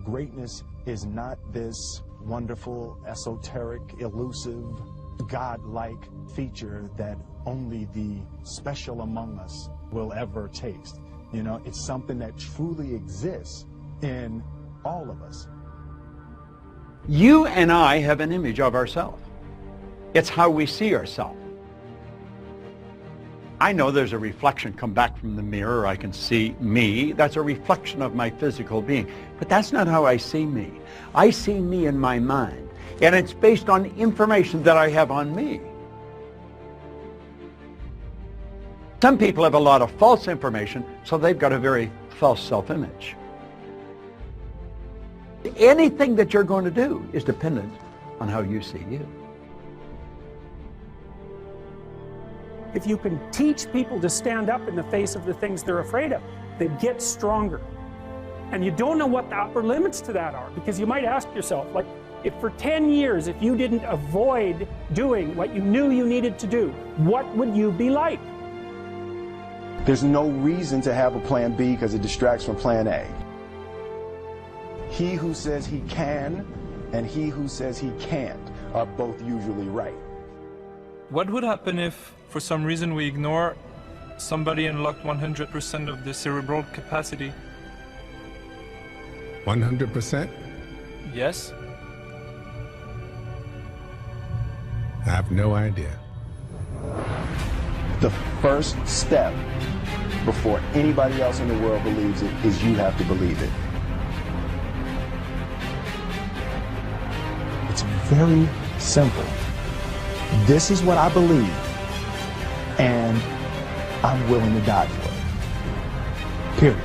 Greatness is not this wonderful, esoteric, elusive, God-like feature that only the special among us will ever taste. You know, it's something that truly exists in all of us. You and I have an image of ourselves. It's how we see ourselves. I know there's a reflection come back from the mirror. I can see me. That's a reflection of my physical being. But that's not how I see me. I see me in my mind. And it's based on information that I have on me. Some people have a lot of false information, so they've got a very false self-image. Anything that you're going to do is dependent on how you see you. If you can teach people to stand up in the face of the things they're afraid of, they get stronger. And you don't know what the upper limits to that are, because you might ask yourself, like, if for 10 years, if you didn't avoid doing what you knew you needed to do, what would you be like? There's no reason to have a plan B because it distracts from plan A. He who says he can and he who says he can't are both usually right. What would happen if, for some reason, we ignore somebody unlocked 100% of the cerebral capacity? 100%? Yes. I have no idea. The first step before anybody else in the world believes it is you have to believe it. It's very simple. This is what I believe, and I'm willing to die for it. Period.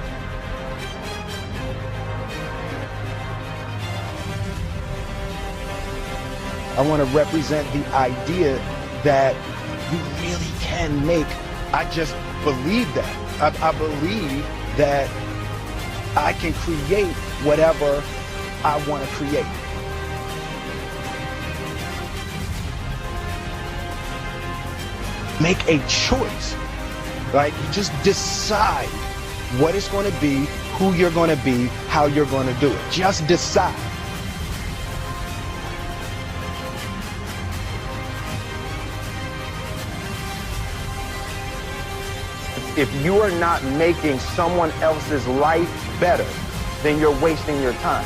I want to represent the idea that you really can make. I just believe that. I believe that I can create whatever I want to create. Make a choice, right? You just decide what it's going to be, who you're going to be, how you're going to do it. Just decide. If you are not making someone else's life better, then you're wasting your time.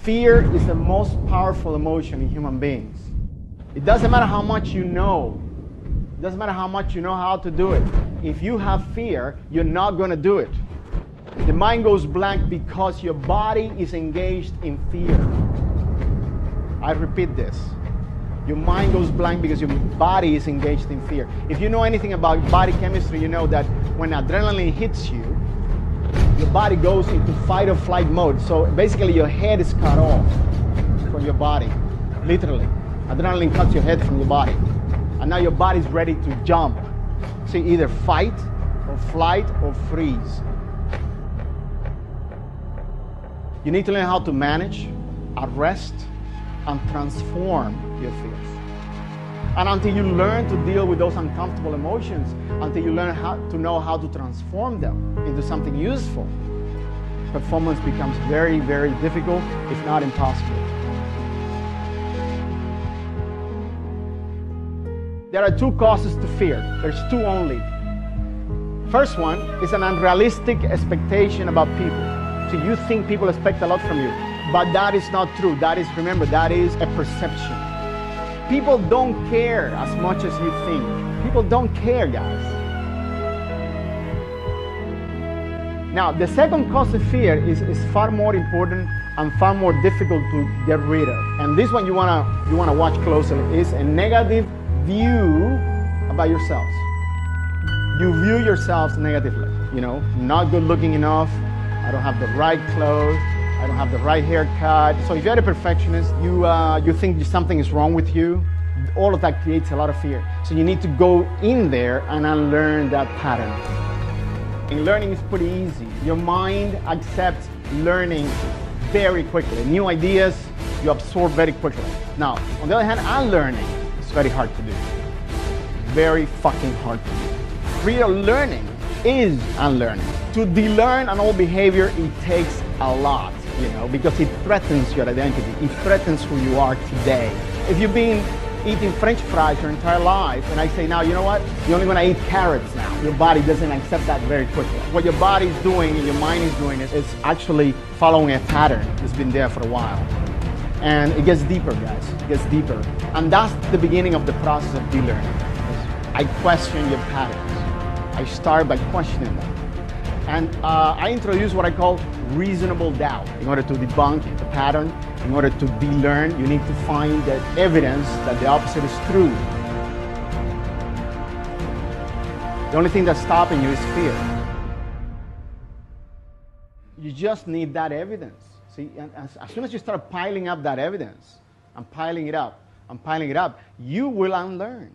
Fear is the most powerful emotion in human beings. It doesn't matter how much you know. It doesn't matter how much you know how to do it. If you have fear, you're not going to do it. The mind goes blank because your body is engaged in fear. I repeat this. Your mind goes blank because your body is engaged in fear. If you know anything about body chemistry, you know that when adrenaline hits you, your body goes into fight or flight mode. So basically your head is cut off from your body, literally. Adrenaline cuts your head from your body. And now your body's ready to jump. So either fight or flight or freeze. You need to learn how to manage, arrest, and transform your fears. And until you learn to deal with those uncomfortable emotions, until you learn how to transform them into something useful, performance becomes very, very difficult, if not impossible. There are two causes to fear. There's two only. First one is an unrealistic expectation about people. So you think people expect a lot from you. But that is not true. That is, remember, that is a perception. People don't care as much as you think. People don't care, guys. Now, the second cause of fear is far more important and far more difficult to get rid of. And this one you wanna watch closely is a negative view about yourselves. You view yourselves negatively. You know, not good looking enough. I don't have the right clothes. I don't have the right haircut. So if you're a perfectionist, you think something is wrong with you, all of that creates a lot of fear. So you need to go in there and unlearn that pattern. And learning is pretty easy. Your mind accepts learning very quickly. New ideas, you absorb very quickly. Now, on the other hand, unlearning is very hard to do. Very fucking hard to do. Real learning is unlearning. To de-learn an old behavior, it takes a lot, because it threatens your identity. It threatens who you are today. If you've been eating French fries your entire life, and I say now, you know what? You're only going to eat carrots now. Your body doesn't accept that very quickly. What your body is doing and your mind is doing is actually following a pattern that's been there for a while. And it gets deeper, guys. It gets deeper. And that's the beginning of the process of de-learning. I question your patterns. I start by questioning them. And I introduce what I call reasonable doubt. In order to debunk the pattern, in order to de-learn, you need to find the evidence that the opposite is true. The only thing that's stopping you is fear. You just need that evidence. See, and as soon as you start piling up that evidence, and piling it up, and piling it up, you will unlearn.